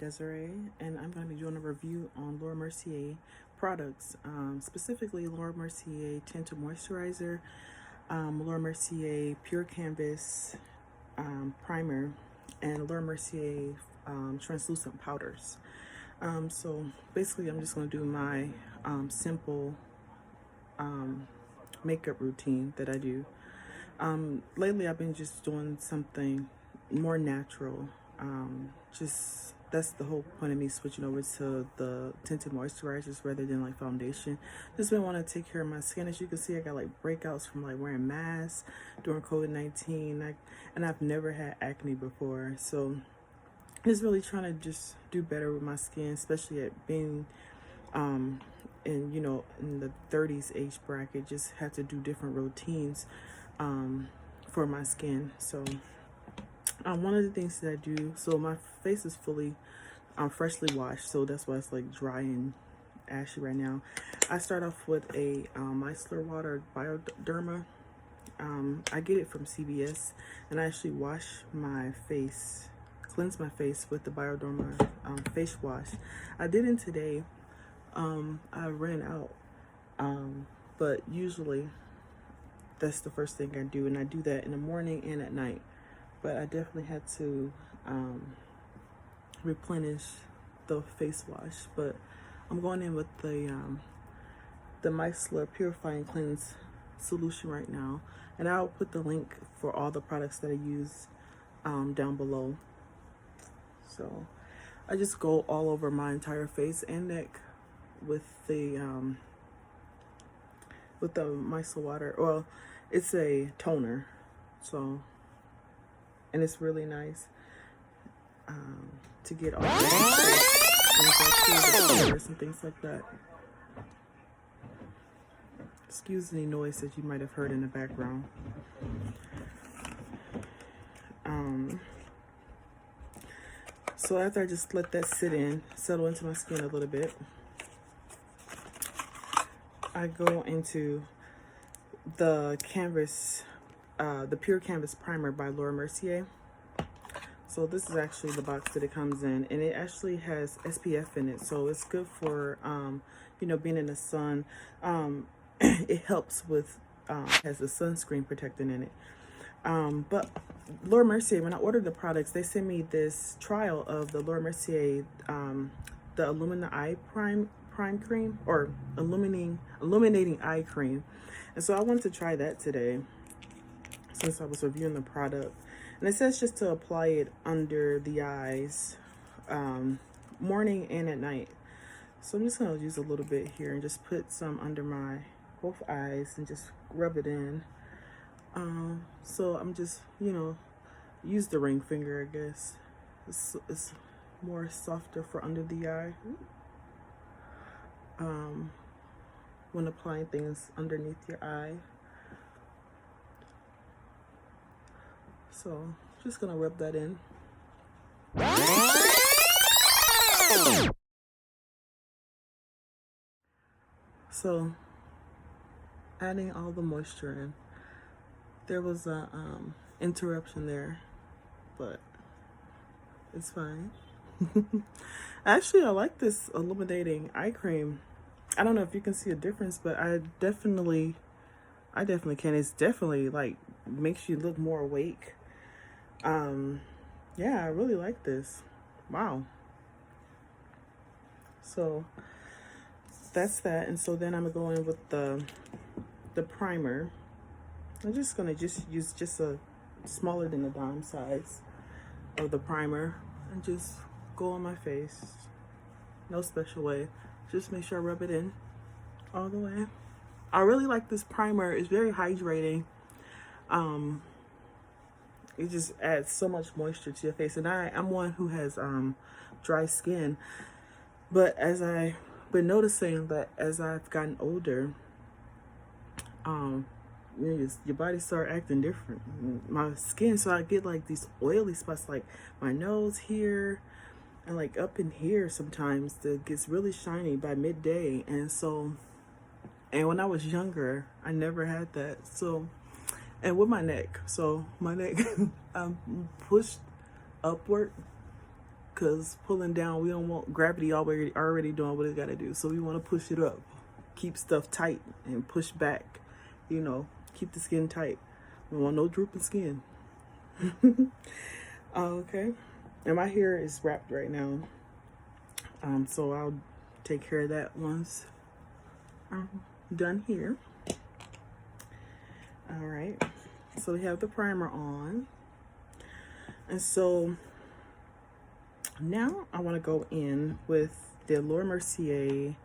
Desiree, and I'm going to be doing a review on Laura Mercier products, specifically Laura Mercier Tinted Moisturizer, Laura Mercier Pure Canvas Primer, and Laura Mercier Translucent Powders. So basically I'm just going to do my simple makeup routine that I do. Lately I've been just doing something more natural. Just that's the whole point of me switching over to the tinted moisturizers rather than like foundation. Just been wanting to take care of my skin. As you can see, I got like breakouts from like wearing masks during COVID-19, and I've never had acne before, so just really trying to just do better with my skin, especially at being in the 30s age bracket. Just have to do different routines for my skin. So one of the things that I do, so my face is fully freshly washed, so that's why it's like dry and ashy right now. I start off with a micellar water Bioderma. I get it from CVS, and I actually wash my face, cleanse my face with the Bioderma face wash. I didn't today. I ran out, but usually that's the first thing I do, and I do that in the morning and at night. But I definitely had to replenish the face wash. But I'm going in with the micellar Purifying Cleanse solution right now, and I'll put the link for all the products that I use down below. So I just go all over my entire face and neck with the micellar water. Well, it's a toner, so, and it's really nice to get all the pores and things like that. Excuse any noise that you might have heard in the background. So after I just let that settle into my skin a little bit, I go into the canvas, the Pure Canvas Primer by Laura Mercier. So this is actually the box that it comes in, and it actually has SPF in it, so it's good for being in the sun. It helps with has the sunscreen protectant in it. But Laura Mercier, when I ordered the products, they sent me this trial of the Laura Mercier the Illumina Eye Prime Cream, or illuminating eye cream. And so I wanted to try that today since I was reviewing the product. And it says just to apply it under the eyes morning and at night. So I'm just going to use a little bit here and just put some under my both eyes and just rub it in. So I'm just, use the ring finger, I guess. It's more softer for under the eye. When applying things underneath your eye. So just gonna rub that in. So adding all the moisture in. There was a interruption there, but it's fine. Actually, I like this illuminating eye cream. I don't know if you can see a difference, but I definitely can. It's definitely like makes you look more awake. Yeah, I really like this. Wow. So that's that. And so then I'm gonna go in with the primer. I'm just gonna use just a smaller than a dime size of the primer and just go on my face. No special way. Just make sure I rub it in all the way. I really like this primer. It's very hydrating. It just adds so much moisture to your face. And I'm one who has dry skin. But as I've been noticing that as I've gotten older, your body start acting different. My skin, so I get like these oily spots, like my nose here and like up in here sometimes, that gets really shiny by midday. And when I was younger, I never had that. So, and with my neck, so my neck pushed upward because pulling down, we don't want gravity already doing what it got to do. So we want to push it up, keep stuff tight and push back, you know, keep the skin tight. We want no drooping skin. Okay, and my hair is wrapped right now, so I'll take care of that once I'm done here. All right, so we have the primer on, and so now I want to go in with the Mercier.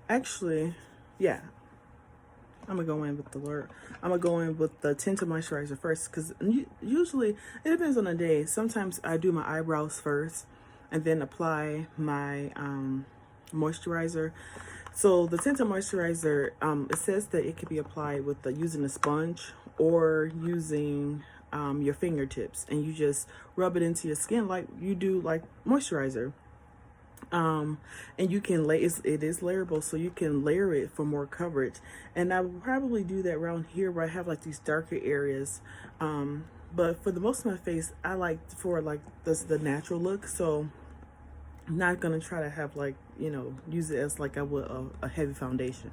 Actually, yeah, I'm gonna go in with the tinted moisturizer first, because usually it depends on the day. Sometimes I do my eyebrows first and then apply my moisturizer. So the tinted moisturizer, it says that it can be applied with using a sponge or using your fingertips, and you just rub it into your skin like you do like moisturizer. And you can it is layerable, so you can layer it for more coverage. And I will probably do that around here where I have like these darker areas. But for the most of my face, I like for like the natural look. So I'm not gonna try to have like, you know, use it as like I would a heavy foundation.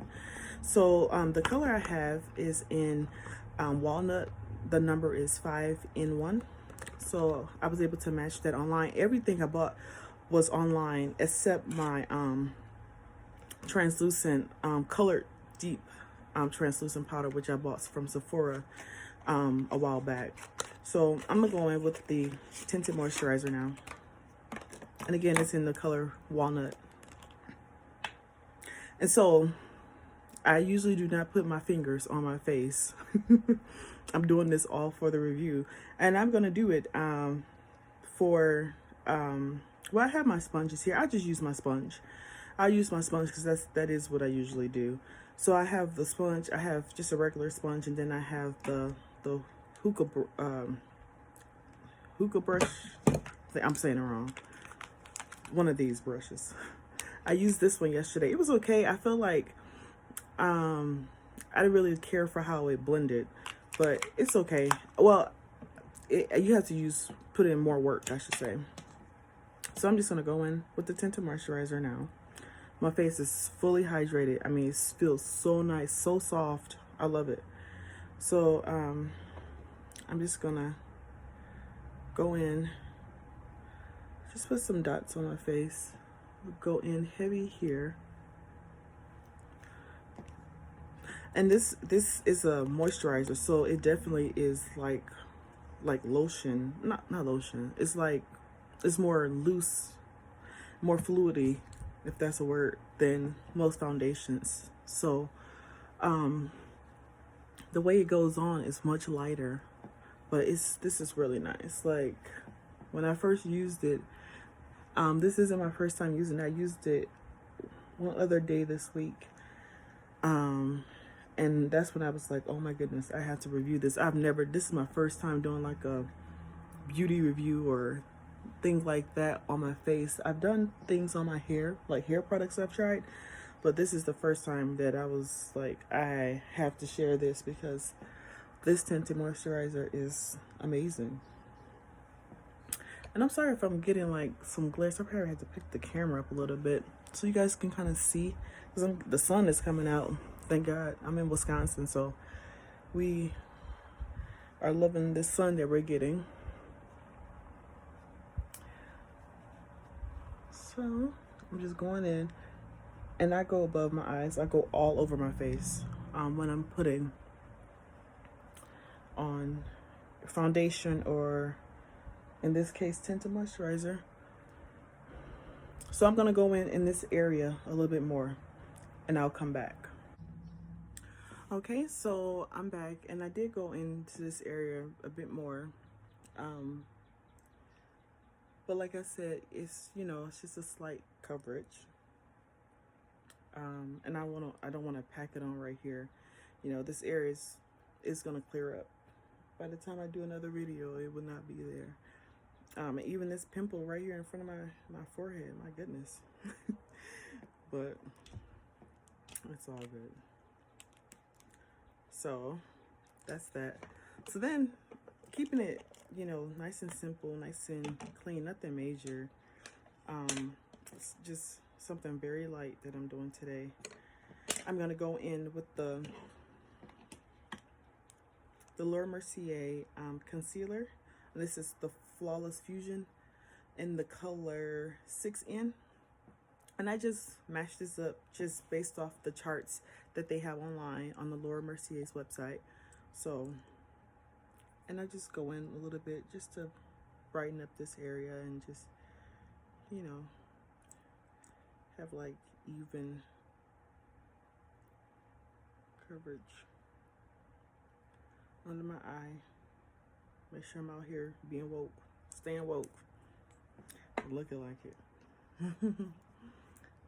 So the color I have is in Walnut. The number is 5N1. So I was able to match that online. Everything I bought was online except my translucent colored deep translucent powder, which I bought from Sephora a while back. So I'm gonna go in with the tinted moisturizer now, and again it's in the color Walnut. And so I usually do not put my fingers on my face. I'm doing this all for the review, and I'm gonna do it for well, I have my sponges here. I just use my sponge. I'll use my sponge because that is what I usually do. So I have the sponge. I have just a regular sponge, and then I have the hookah brush. I'm saying it wrong. One of these brushes. I used this one yesterday. It was okay. I feel like I didn't really care for how it blended, but it's okay. Well, you have to put in more work, I should say. So I'm just gonna go in with the tinted moisturizer now. My face is fully hydrated. I mean, it feels so nice, so soft. I love it. So I'm just gonna go in, just put some dots on my face. Go in heavy here. And this is a moisturizer, so it definitely is like lotion. Not lotion. It's more loose, more fluidy, if that's a word, than most foundations. So the way it goes on is much lighter, but this is really nice. Like when I first used it, this isn't my first time using it. I used it one other day this week, and that's when I was like, oh my goodness, I have to review this. This is my first time doing like a beauty review or things like that on my face. I've done things on my hair, like hair products I've tried, but this is the first time that I was like, I have to share this because this tinted moisturizer is amazing. And I'm sorry if I'm getting like some glare. I probably have to pick the camera up a little bit so you guys can kind of see, because the sun is coming out. Thank God. I'm in Wisconsin, so we are loving this sun that we're getting. So I'm just going in, and I go above my eyes. I go all over my face when I'm putting on foundation, or in this case tinted moisturizer. So I'm gonna go in this area a little bit more, and I'll come back. Okay, so I'm back, and I did go into this area a bit more. But like I said, it's, you know, it's just a slight coverage. And I don't want to pack it on right here. You know, this area is going to clear up. By the time I do another video, it will not be there. Even this pimple right here in front of my forehead, my goodness. But it's all good. So that's that. So then keeping it, you know, nice and simple, nice and clean, nothing major. It's just something very light that I'm doing today. I'm gonna go in with the Mercier concealer. And this is the Flawless Fusion in the color 6N. And I just mashed this up just based off the charts that they have online on the Mercier's website. So, and I just go in a little bit just to brighten up this area and just, you know, have like even coverage under my eye. Make sure I'm out here being woke, staying woke, looking like it.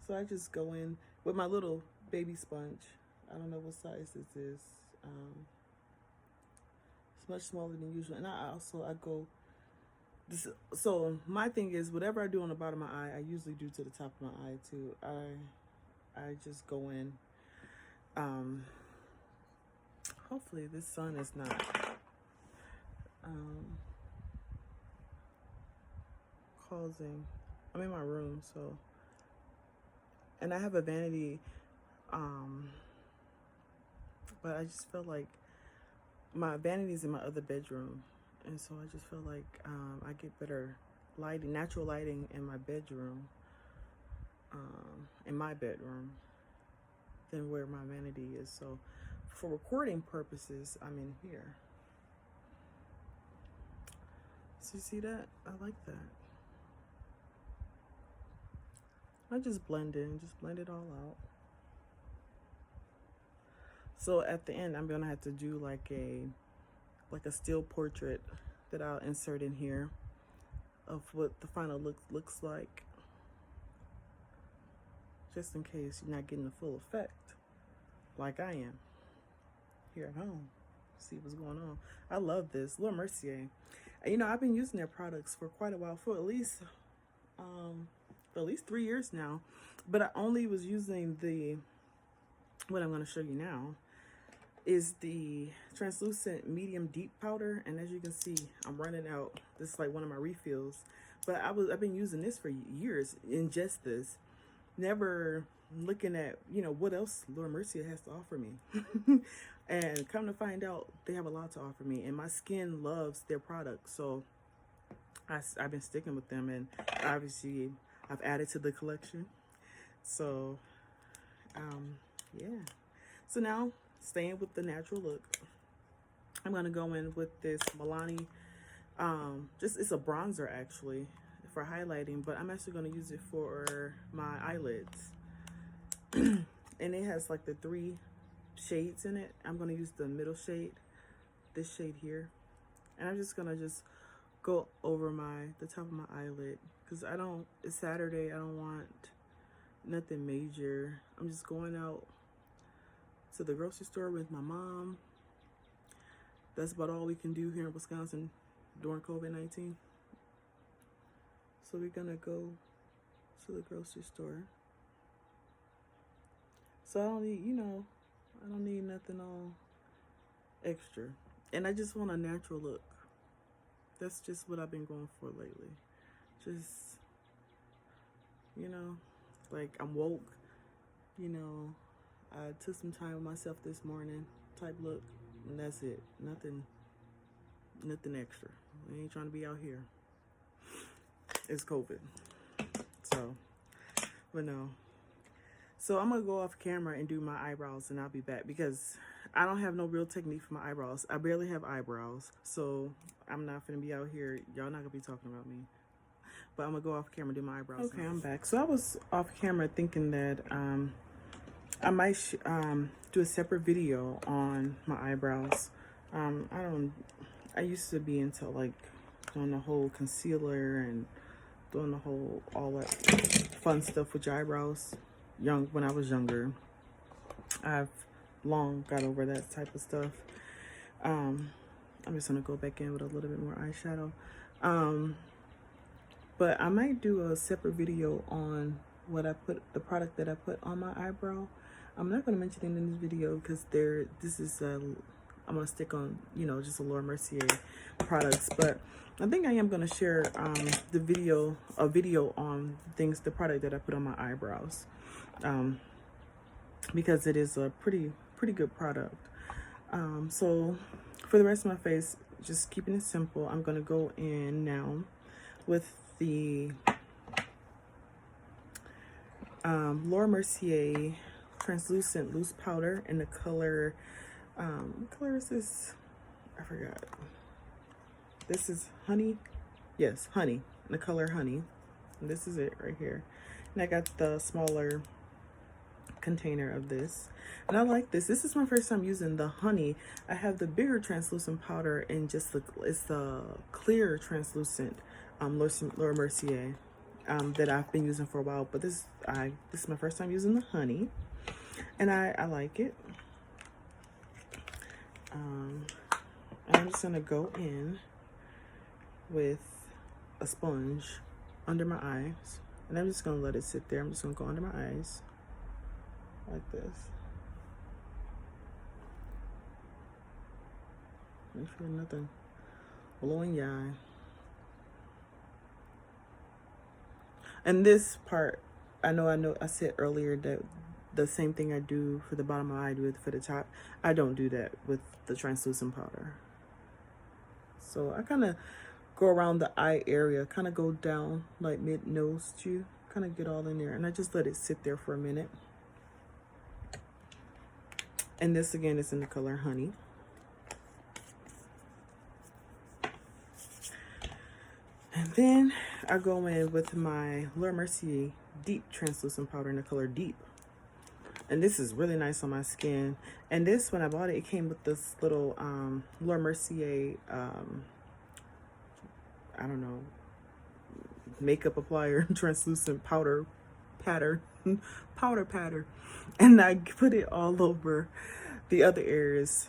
So I just go in with my little baby sponge. I don't know what size this is. It's much smaller than usual. And I go this. So my thing is, whatever I do on the bottom of my eye, I usually do to the top of my eye too. I just go in. Hopefully this sun is not causing. I'm in my room, so, and I have a vanity, but I just feel like my vanity's in my other bedroom, and so I just feel like I get better lighting, natural lighting in my bedroom, in my bedroom, than where my vanity is. So for recording purposes, I'm in here. So you see that? I like that. I just blend in, just blend it all out. So at the end, I'm gonna have to do like a still portrait that I'll insert in here of what the final look looks like, just in case you're not getting the full effect like I am here at home. See what's going on. I love this Little Mercier. You know, I've been using their products for quite a while, for at least 3 years now, but I only was using what I'm going to show you now is the translucent medium deep powder, and as you can see, I'm running out. This is like one of my refills, but I've been using this for years in just this, never looking at, you know, what else Laura Mercier has to offer me. And come to find out, they have a lot to offer me, and my skin loves their products, so I've been sticking with them, and obviously I've added to the collection. So yeah, so now staying with the natural look, I'm gonna go in with this Milani, it's a bronzer actually for highlighting, but I'm actually gonna use it for my eyelids. And it has like the 3 shades in it. I'm gonna use the middle shade, this shade here, and I'm just gonna go over the top of my eyelid, because it's Saturday, I don't want nothing major. I'm just going out to the grocery store with my mom. That's about all we can do here in Wisconsin during COVID-19. So we're gonna go to the grocery store. So I don't need, you know, I don't need nothing all extra. And I just want a natural look. That's just what I've been going for lately. Just, you know, like I'm woke, you know, I took some time with myself this morning type look, and that's it. Nothing extra. We ain't trying to be out here. It's COVID. So, but no. So I'm gonna go off camera and do my eyebrows, and I'll be back, because I don't have no real technique for my eyebrows. I barely have eyebrows, so I'm not gonna be out here. Y'all not gonna be talking about me. But I'm gonna go off camera and do my eyebrows. Okay, I'm back. So I was off camera thinking that I might do a separate video on my eyebrows. I used to be into like doing the whole concealer and doing the whole, all that fun stuff with your eyebrows. When I was younger. I've long got over that type of stuff. I'm just gonna go back in with a little bit more eyeshadow. But I might do a separate video on the product that I put on my eyebrow. I'm not gonna mention it in this video because this is I'm gonna stick on, you know, just a Laura Mercier products. But I think I am gonna share a video on the product that I put on my eyebrows, because it is a pretty good product. So for the rest of my face, just keeping it simple, I'm gonna go in now with the Laura Mercier translucent loose powder in the color, what color is this? I forgot. This is honey. Yes, honey, in the color honey. And this is it right here. And I got the smaller container of this, and I like this. This is my first time using the honey. I have the bigger translucent powder and just it's the clear translucent Laura Mercier that I've been using for a while, but this is my first time using the honey, and I like it. And I'm just gonna go in with a sponge under my eyes, and I'm just gonna let it sit there. I'm just gonna go under my eyes like this. Make sure nothing blowing your eye. And this part, I know I said earlier that the same thing I do for the bottom of my eye, I do it for the top. I don't do that with the translucent powder. So I kind of go around the eye area, kind of go down like mid nose to kind of get all in there, and I just let it sit there for a minute. And this again is in the color honey. And then I go in with my Laura Mercier deep translucent powder in the color deep. And this is really nice on my skin. And this, when I bought it, it came with this little Laura Mercier, I don't know, makeup applier, translucent powder pattern, powder pattern. And I put it all over the other areas,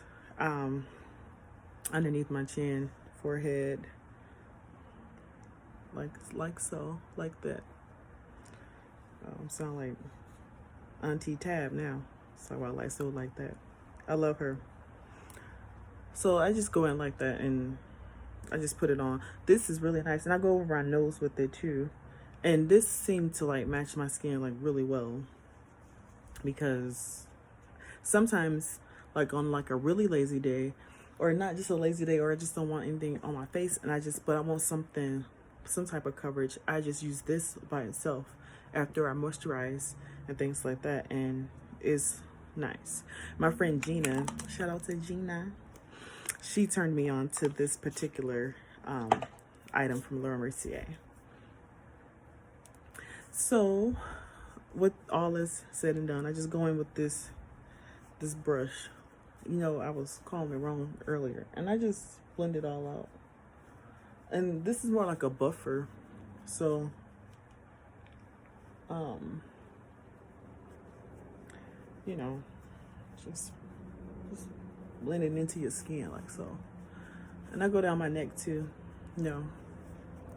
underneath my chin, forehead, like so, like that. Sound like Auntie Tab now. So I like that. I love her. So I just go in like that, and I just put it on. This is really nice, and I go over my nose with it too. And this seemed to like match my skin like really well, because sometimes like on like a really lazy day, or not just a lazy day, or I just don't want anything on my face, and but I want some type of coverage, I just use this by itself after I moisturize and things like that, and it's nice. My friend Gina, shout out to Gina, she turned me on to this particular item from Laura Mercier. So with all this said and done, I just go in with this brush. You know, I was calling it wrong earlier, and I just blend it all out. And this is more like a buffer, so you know, just blend it into your skin like so. And I go down my neck too. You know,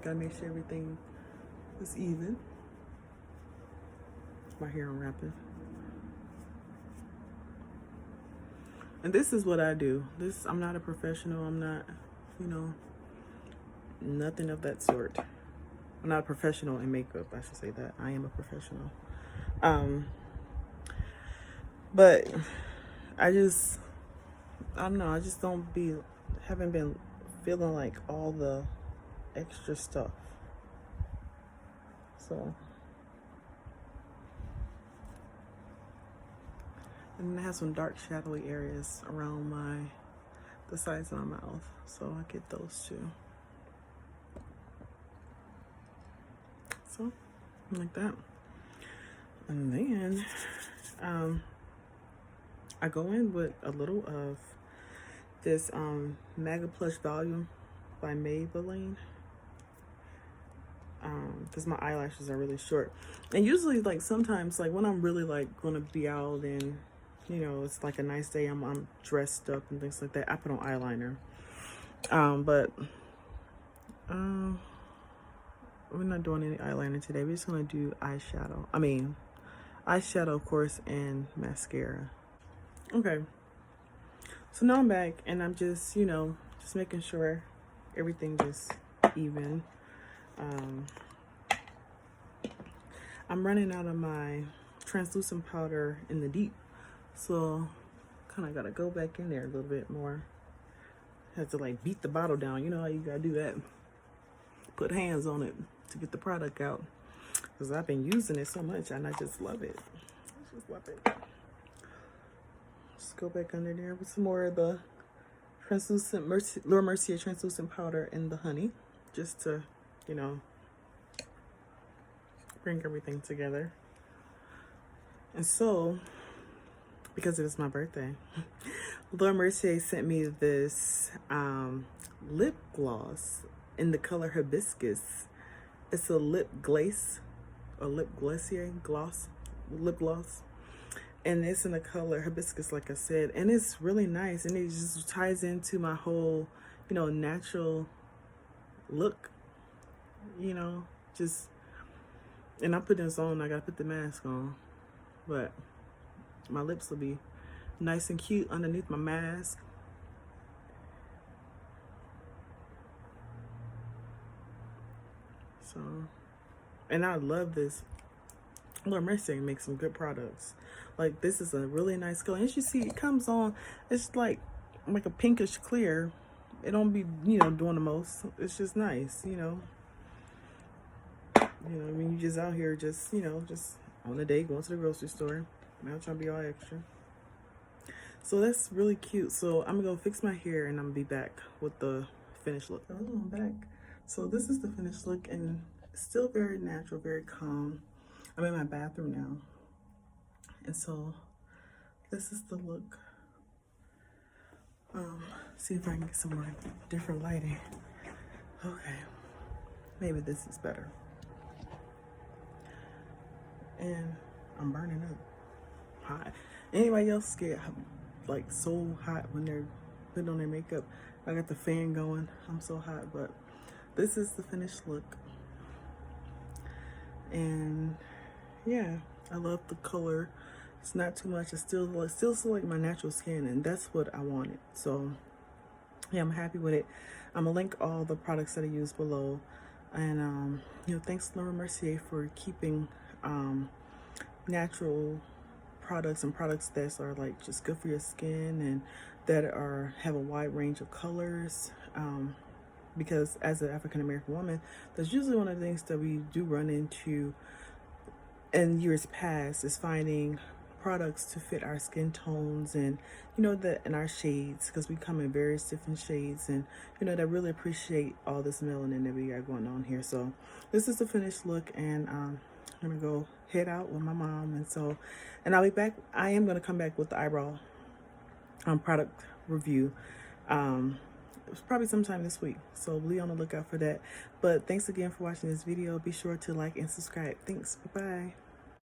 gotta make sure everything is even. My hair unwrapping. And this is what I do. I'm not a professional. I'm not, you know, nothing of that sort. I'm not a professional in makeup. I should say that. I am a professional. But I don't know. I just haven't been feeling like all the extra stuff. So. And I have some dark shadowy areas around the sides of my mouth, so I get those too. So like that. And then I go in with a little of this Mega Plush Volume by Maybelline, because my eyelashes are really short. And usually, like, sometimes, like when I'm really like gonna be out and, you know, it's like a nice day, I'm dressed up and things like that, I put on eyeliner. But we're not doing any eyeliner today. We're just gonna do eyeshadow. Eyeshadow, of course, and mascara. Okay. So now I'm back, and I'm just, you know, just making sure everything just even. I'm running out of my translucent powder in the deep, so kind of gotta go back in there a little bit more. Have to like beat the bottle down. You know how you gotta do that. Put hands on it to get the product out, because I've been using it so much and I just love it. I just love it. Just go back under there with some more of the translucent Mercier translucent powder and the honey, just to, you know, bring everything together. And so, because it was my birthday, Lord Mercier sent me this lip gloss in the color hibiscus. It's a lip glace or lip glacè gloss, lip gloss. And it's in the color hibiscus, like I said, and it's really nice, and it just ties into my whole, you know, natural look, you know, just, and I put this on, I gotta put the mask on, but my lips will be nice and cute underneath my mask. So, and I love this. Lord Mercier makes some good products. Like, this is a really nice color. As you see, it comes on, it's like a pinkish clear. It don't be, you know, doing the most. It's just nice, you know. You know, I mean, you just out here just, you know, just on a day going to the grocery store. Not trying to be all extra. So that's really cute. So I'm gonna go fix my hair and I'm gonna be back with the finished look. Hello, I'm back. So this is the finished look, and it's still very natural, very calm. I'm in my bathroom now, and so this is the look. See if I can get some more different lighting. Okay, maybe this is better. And I'm burning up hot. Anybody else get like so hot when they're putting on their makeup? I got the fan going. I'm so hot, but this is the finished look. And yeah, I love the color. It's not too much. It's still like my natural skin, and that's what I wanted. So yeah, I'm happy with it. I'm gonna link all the products that I use below. And you know, thanks Lord Mercier for keeping natural products and products that are like just good for your skin and that have a wide range of colors. Because as an African American woman, that's usually one of the things that we do run into in years past, is finding products to fit our skin tones and, you know, that in our shades, because we come in various different shades, and, you know, that really appreciate all this melanin that we got going on here. So this is the finished look, and I'm gonna go head out with my mom, and I'll be back. I am gonna come back with the eyebrow product review. It's probably sometime this week, so be on the lookout for that. But thanks again for watching this video. Be sure to like and subscribe. Thanks. Bye-bye.